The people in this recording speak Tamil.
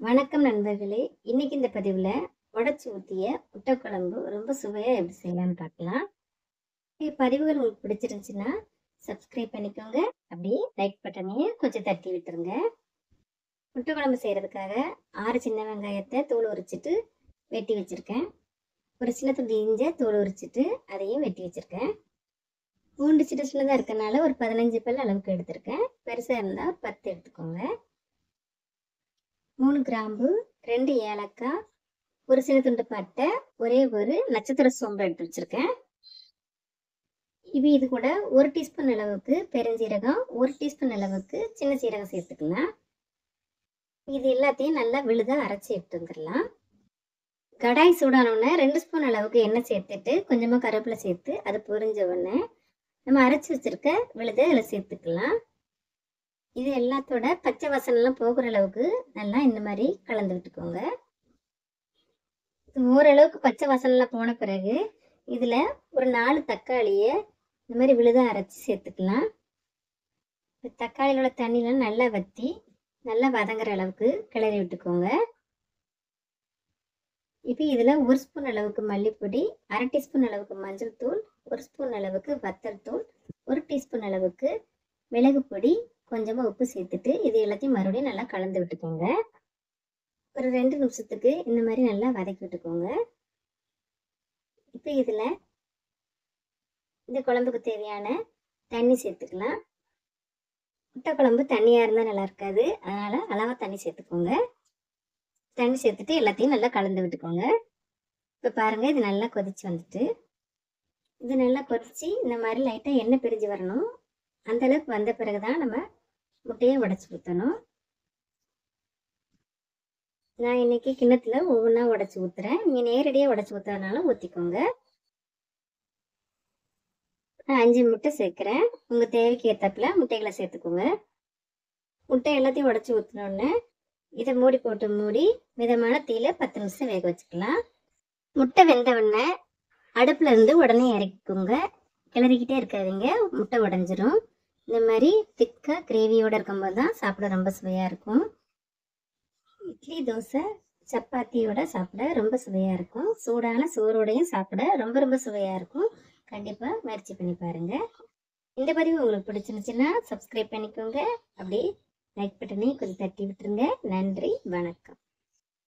வணக்கம் நண்பர்களே. இன்னைக்கு இந்த பதிவுல உடைச்சு ஊத்திய முட்டை குழம்பு ரொம்ப சுவையா எப்படி செய்யலாம்னு பார்க்கலாம். பதிவுகள் உங்களுக்கு பிடிச்சிருந்துச்சுன்னா சப்ஸ்கிரைப் பண்ணிக்கோங்க. அப்படியே லைக் பட்டனையும் கொஞ்சம் தட்டி விட்டுருங்க. முட்டை குழம்பு செய்யறதுக்காக 6 சின்ன வெங்காயத்தை தோல் உரிச்சிட்டு வெட்டி வச்சிருக்கேன். ஒரு சின்ன துண்டு இஞ்சை தோல் உரிச்சிட்டு அதையும் வெட்டி வச்சிருக்கேன். பூண்டு சின்னதாக இருக்கனால ஒரு 15 பல் அளவுக்கு எடுத்திருக்கேன். பெருசாக இருந்தால் 10 எடுத்துக்கோங்க. 3 கிராம்பு, 2 ஏலக்காய், ஒரு சின்ன துண்டு பட்டை, ஒரே ஒரு நட்சத்திர சோம்பு எடுத்து வச்சிருக்கேன். இது கூட 1 டீஸ்பூன் அளவுக்கு பெருஞ்சீரகம், 1 டீஸ்பூன் அளவுக்கு சின்ன சீரகம் சேர்த்துக்கலாம். இது எல்லாத்தையும் நல்லா விழுதா அரைச்சி எடுத்து வந்துடலாம். கடாய் சூடானோடனே 2 ஸ்பூன் அளவுக்கு எண்ணெய் சேர்த்துட்டு கொஞ்சமாக கருவேப்பிலை சேர்த்து அது பொரிஞ்ச உடனே நம்ம அரைச்சி வச்சிருக்க விழுதை அதில் சேர்த்துக்கலாம். இது எல்லாத்தோட பச்சை வாசனைலாம் போகிற அளவுக்கு நல்லா இந்த மாதிரி கலந்து விட்டுக்கோங்க. ஓரளவுக்கு பச்சை வாசனைலாம் போன பிறகு இதில் ஒரு 4 தக்காளியை இந்த மாதிரி விழுதா அரைச்சி சேர்த்துக்கலாம். தக்காளியோட தண்ணியெலாம் நல்லா வற்றி நல்லா வதங்குற அளவுக்கு கிளறி விட்டுக்கோங்க. இப்போ இதில் 1 ஸ்பூன் அளவுக்கு மல்லிப்பொடி, 1/2 டீஸ்பூன் அளவுக்கு மஞ்சள் தூள், 1 ஸ்பூன் அளவுக்கு வத்தல் தூள், 1 டீஸ்பூன் அளவுக்கு மிளகு பொடி, கொஞ்சமாக உப்பு சேர்த்துட்டு இது எல்லாத்தையும் மறுபடியும் நல்லா கலந்து விட்டுக்கோங்க. ஒரு 2 நிமிஷத்துக்கு இந்த மாதிரி நல்லா வதக்கி விட்டுக்கோங்க. இப்போ இதில் இந்த குழம்புக்கு தேவையான தண்ணி சேர்த்துக்கலாம். முட்டை குழம்பு தண்ணியாக இருந்தால் நல்லா இருக்காது, அதனால் அளவாக தண்ணி சேர்த்துக்கோங்க. தண்ணி சேர்த்துட்டு எல்லாத்தையும் நல்லா கலந்து விட்டுக்கோங்க. இப்போ பாருங்கள், இது நல்லா கொதிச்சு வந்துட்டு இது நல்லா கொதிச்சு இந்த மாதிரி லைட்டாக எண்ணெய் பிரிஞ்சு வரணும். அந்தளவுக்கு வந்த பிறகு தான் நம்ம முட்டையை உடச்சி ஊற்றணும். நான் இன்னைக்கு கிண்ணத்தில் ஒவ்வொன்றா உடச்சி ஊற்றுறேன். நீங்கள் நேரடியாக உடச்சி ஊற்றுறதுனால ஊற்றிக்கோங்க. நான் 5 முட்டை சேர்க்குறேன். உங்கள் தேவைக்கு ஏற்றப்பில் முட்டைகளை சேர்த்துக்கோங்க. முட்டை எல்லாத்தையும் உடச்சி ஊற்றினோடனே இதை மூடி போட்டு மூடி மிதமான தீயில 10 நிமிஷம் வேக வச்சுக்கலாம். முட்டை வெந்த உடனே அடுப்பில் இருந்து உடனே இறக்கிக்கோங்க. கிளறிக்கிட்டே இருக்காதீங்க, முட்டை உடஞ்சிரும். இந்த மாதிரி திக்காக கிரேவியோடு இருக்கும்போது தான் சாப்பிட ரொம்ப சுவையாக இருக்கும். இட்லி, தோசை, சப்பாத்தியோட சாப்பிட ரொம்ப சுவையாக இருக்கும். சூடான சோறோடையும் சாப்பிட ரொம்ப ரொம்ப சுவையாக இருக்கும். கண்டிப்பாக முயற்சி பண்ணி பாருங்கள். இந்த பதிவு உங்களுக்கு பிடிச்சிருந்துச்சுன்னா சப்ஸ்கிரைப் பண்ணிக்கோங்க. அப்படியே லைக் பட்டனையும் கொஞ்சம் தட்டி விட்டுருங்க. நன்றி, வணக்கம்.